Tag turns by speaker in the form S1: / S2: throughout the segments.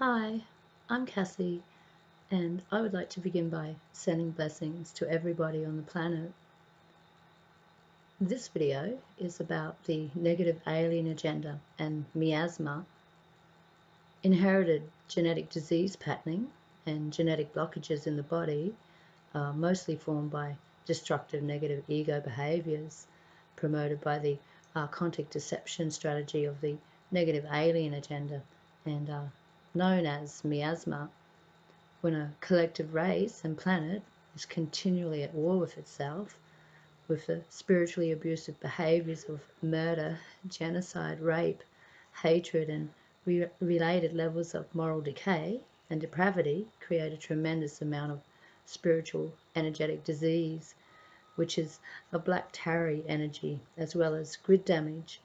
S1: Hi, I'm Cassie, and I would like to begin by sending blessings to everybody on the planet. This video is about the negative alien agenda and miasma, inherited genetic disease patterning, and genetic blockages in the body, mostly formed by destructive negative ego behaviors promoted by the archontic deception strategy of the negative alien agenda and known as miasma. When a collective race and planet is continually at war with itself, with the spiritually abusive behaviours of murder, genocide, rape, hatred, and related levels of moral decay and depravity, create a tremendous amount of spiritual energetic disease, which is a black tarry energy, as well as grid damage,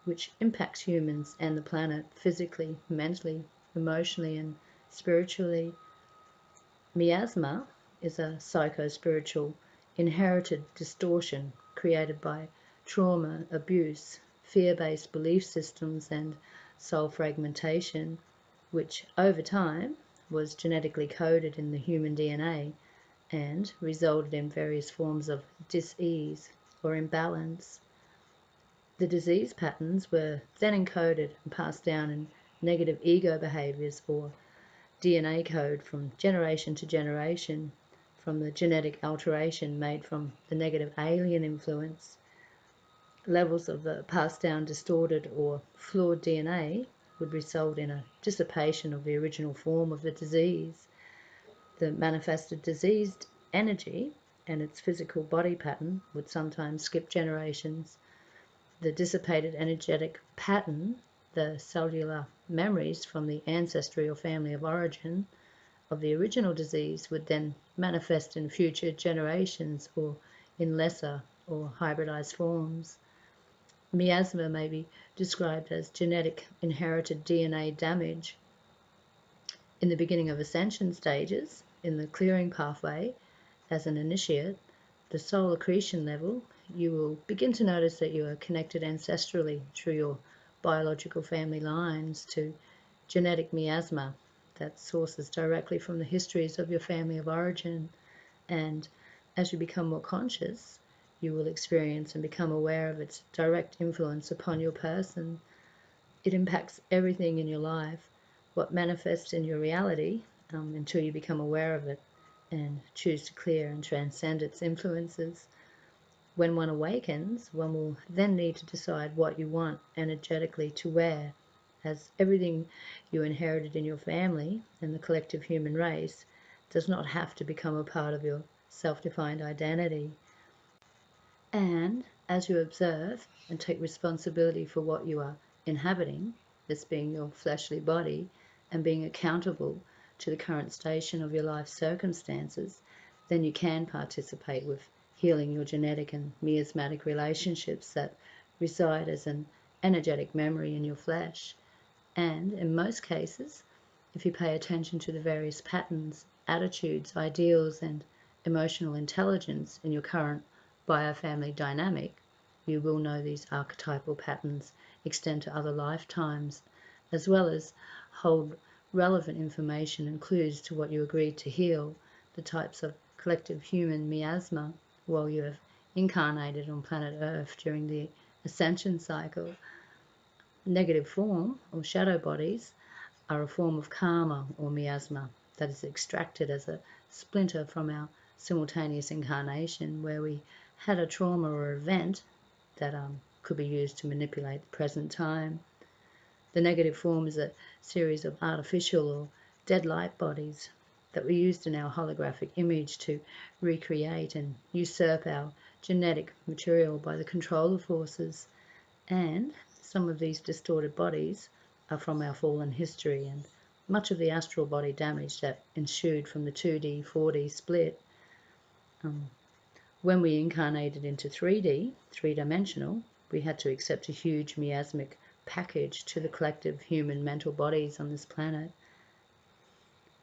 S1: which impacts humans and the planet physically, mentally, emotionally, and spiritually. Miasma is a psycho-spiritual inherited distortion created by trauma, abuse, fear-based belief systems, and soul fragmentation, which over time was genetically coded in the human DNA and resulted in various forms of dis-ease or imbalance. The disease patterns were then encoded and passed down in negative ego behaviors or DNA code from generation to generation, from the genetic alteration made from the negative alien influence. Levels of the passed down distorted or flawed DNA would result in a dissipation of the original form of the disease. The manifested diseased energy and its physical body pattern would sometimes skip generations. The dissipated energetic pattern, the cellular memories from the ancestry or family of origin of the original disease, would then manifest in future generations or in lesser or hybridized forms. Miasma may be described as genetic inherited DNA damage. In the beginning of ascension stages, in the clearing pathway, as an initiate, the soul accretion level, you will begin to notice that you are connected ancestrally through your biological family lines to genetic miasma that sources directly from the histories of your family of origin. And as you become more conscious, you will experience and become aware of its direct influence upon your person. It impacts everything in your life, what manifests in your reality, until you become aware of it and choose to clear and transcend its influences. When one awakens, one will then need to decide what you want energetically to wear, as everything you inherited in your family and the collective human race does not have to become a part of your self-defined identity. And as you observe and take responsibility for what you are inhabiting, this being your fleshly body, and being accountable to the current station of your life circumstances, then you can participate with healing your genetic and miasmatic relationships that reside as an energetic memory in your flesh. And in most cases, if you pay attention to the various patterns, attitudes, ideals, and emotional intelligence in your current biofamily dynamic, you will know these archetypal patterns extend to other lifetimes, as well as hold relevant information and clues to what you agreed to heal, the types of collective human miasma, while you have incarnated on planet Earth during the ascension cycle. Negative form, or shadow bodies, are a form of karma or miasma that is extracted as a splinter from our simultaneous incarnation, where we had a trauma or event that could be used to manipulate the present time. The negative form is a series of artificial or dead light bodies that were used in our holographic image to recreate and usurp our genetic material by the controller forces. And some of these distorted bodies are from our fallen history and much of the astral body damage that ensued from the 2D, 4D split. When we incarnated into 3D, three-dimensional, we had to accept a huge miasmic package to the collective human mental bodies on this planet.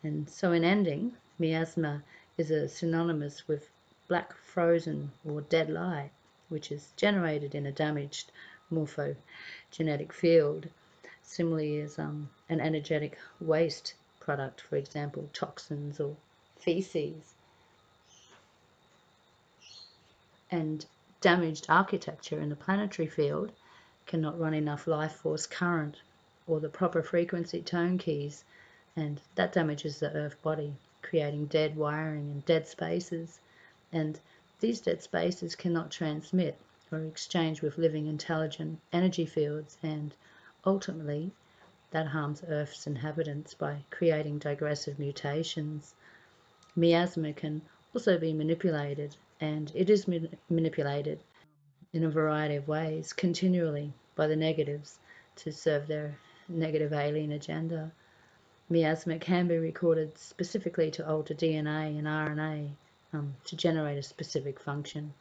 S1: And so in ending, miasma is synonymous with black frozen or dead light, which is generated in a damaged morphogenetic field. Similarly as an energetic waste product, for example, toxins or feces, and damaged architecture in the planetary field cannot run enough life force current or the proper frequency tone keys, and that damages the earth body, creating dead wiring and dead spaces, and these dead spaces cannot transmit or exchange with living intelligent energy fields, and ultimately that harms Earth's inhabitants by creating digressive mutations. Miasma can also be manipulated, and it is manipulated in a variety of ways continually by the negatives to serve their negative alien agenda. Miasma can be recorded specifically to alter DNA and RNA to generate a specific function.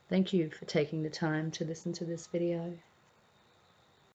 S1: Thank you for taking the time to listen to this video.